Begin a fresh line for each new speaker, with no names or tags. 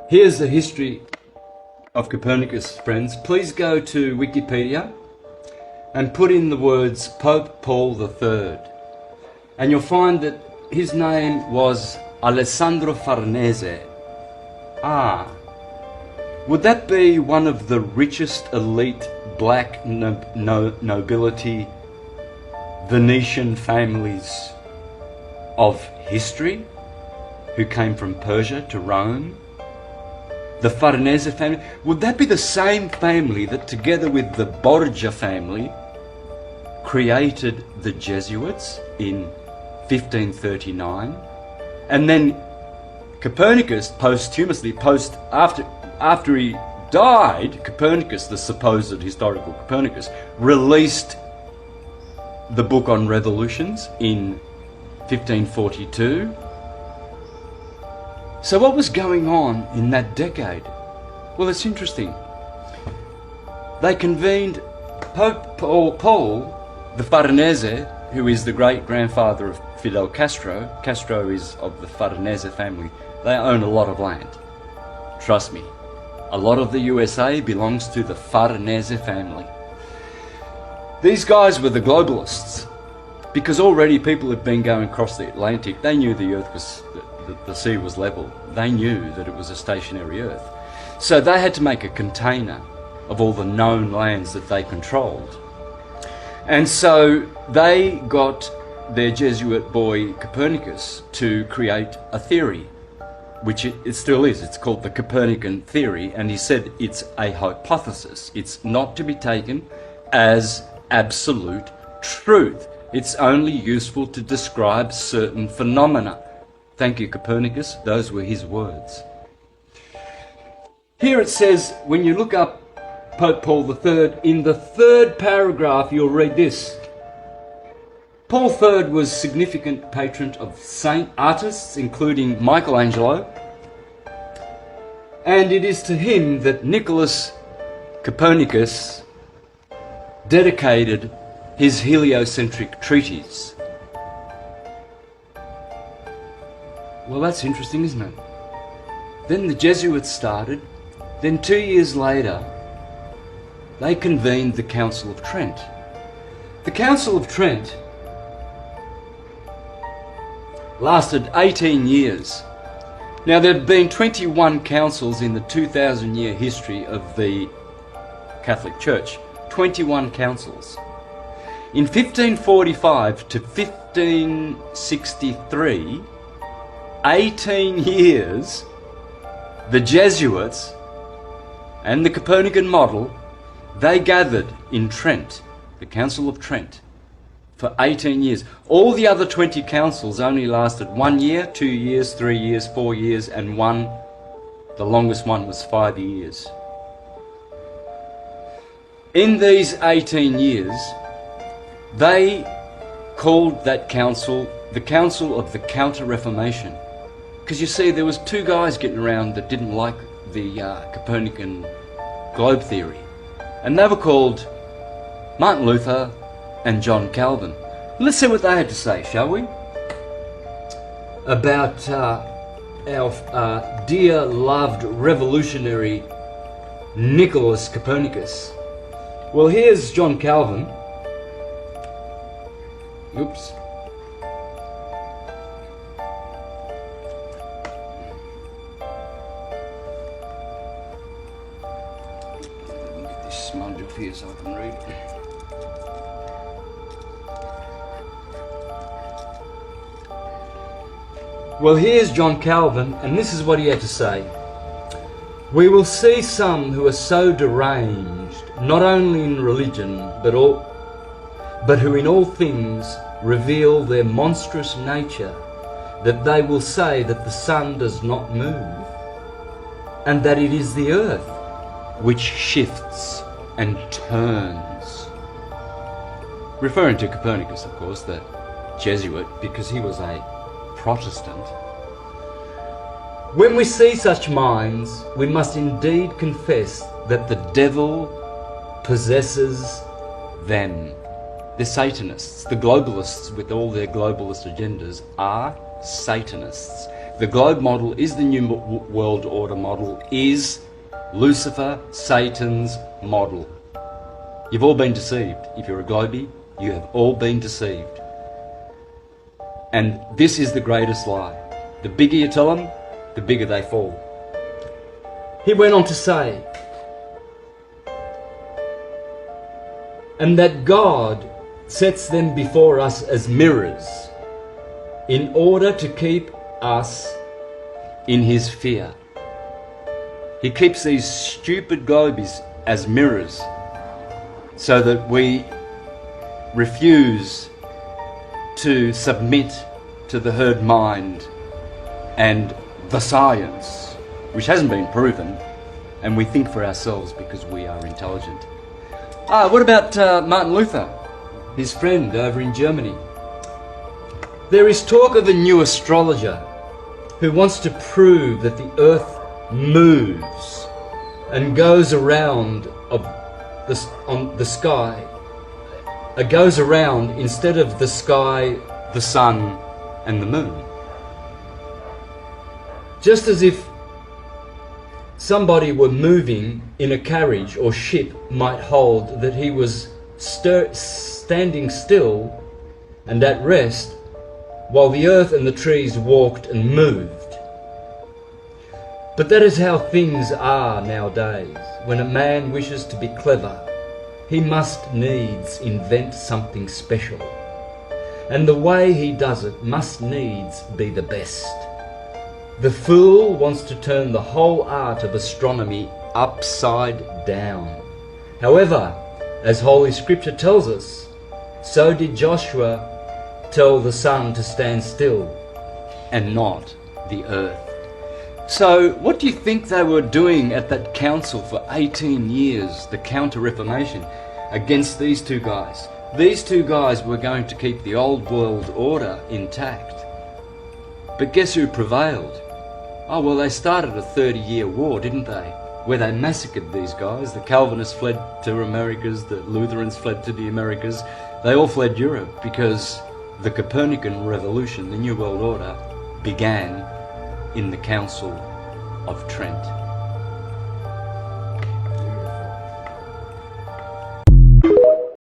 Here's the history of Copernicus, friends. Please go to Wikipedia and put in the words Pope Paul III, and you'll find that his name was Alessandro Farnese. Would that be one of the richest elite black nobility Venetian families of history who came from Persia to Rome? The Farnese family? Would that be the same family that, together with the Borgia family, created the Jesuits in 1539? And then Copernicus posthumously, after he died, Copernicus, the supposed historical Copernicus, released the book on revolutions in 1542. So what was going on in that decade? Well, it's interesting. They convened Pope Paul the Farnese, who is the great-grandfather of Fidel Castro. Castro is of the Farnese family. They own a lot of land. Trust me, a lot of the USA belongs to the Farnese family. These guys were the globalists, because already people had been going across the Atlantic. They knew the earth was, the sea was level. They knew that it was a stationary earth. So they had to make a container of all the known lands that they controlled. And so they got their Jesuit boy Copernicus to create a theory, which it still is. It's called the Copernican theory, and he said it's a hypothesis. It's not to be taken as absolute truth. It's only useful to describe certain phenomena. Thank you, Copernicus. Those were his words. Here it says, when you look up Pope Paul III, in the third paragraph you'll read this. Paul III was significant patron of saint artists, including Michelangelo, and it is to him that Nicholas Copernicus dedicated his heliocentric treatise. Well, that's interesting, isn't it? Then the Jesuits started. Then 2 years later, they convened the Council of Trent. The Council of Trent lasted 18 years. Now, there have been 21 councils in the 2,000-year history of the Catholic Church. 21 councils. In 1545 to 1563, 18 years, the Jesuits and the Copernican model, they gathered in Trent, the Council of Trent, for 18 years. All the other 20 councils only lasted 1 year, 2 years, 3 years, 4 years, and one, the longest one, was 5 years. In these 18 years, they called that council the Council of the Counter-Reformation. Because you see, there was two guys getting around that didn't like the Copernican globe theory. And they were called Martin Luther and John Calvin. Let's see what they had to say, shall we? About our dear, loved, revolutionary Nicholas Copernicus. Well, here's John Calvin. Oops. Let me get this smudge off here so I can read it. Well, here's John Calvin, and this is what he had to say. We will see some who are so deranged, not only in religion, but who in all things reveal their monstrous nature, that they will say that the sun does not move, and that it is the earth which shifts and turns. Referring to Copernicus, of course, the Jesuit, because he was a Protestant. When we see such minds, we must indeed confess that the devil possesses them. They're Satanists. The globalists, with all their globalist agendas, are Satanists. The globe model is the new world order model, is Lucifer, Satan's model. You've all been deceived. If you're a globie, you have all been deceived. And this is the greatest lie. The bigger you tell them, the bigger they fall. He went on to say, and that God sets them before us as mirrors in order to keep us in his fear. He keeps these stupid globies as mirrors so that we refuse to submit to the herd mind and the science, which hasn't been proven, and we think for ourselves because we are intelligent. What about Martin Luther, his friend over in Germany? There is talk of a new astrologer who wants to prove that the earth moves and goes around on the sky. It goes around, instead of the sky, the sun and the moon. Just as if somebody were moving in a carriage or ship might hold that he was standing still and at rest while the earth and the trees walked and moved. But that is how things are nowadays. When a man wishes to be clever, he must needs invent something special. And the way he does it must needs be the best. The fool wants to turn the whole art of astronomy upside down. However, as Holy Scripture tells us, so did Joshua tell the sun to stand still and not the earth. So what do you think they were doing at that council for 18 years, the Counter-Reformation, against these two guys? These two guys were going to keep the old world order intact. But guess who prevailed? Oh, well, they started a 30-year war, didn't they? Where they massacred these guys. The Calvinists fled to Americas, the Lutherans fled to the Americas. They all fled Europe because the Copernican revolution, the New World Order, began in the Council of Trent.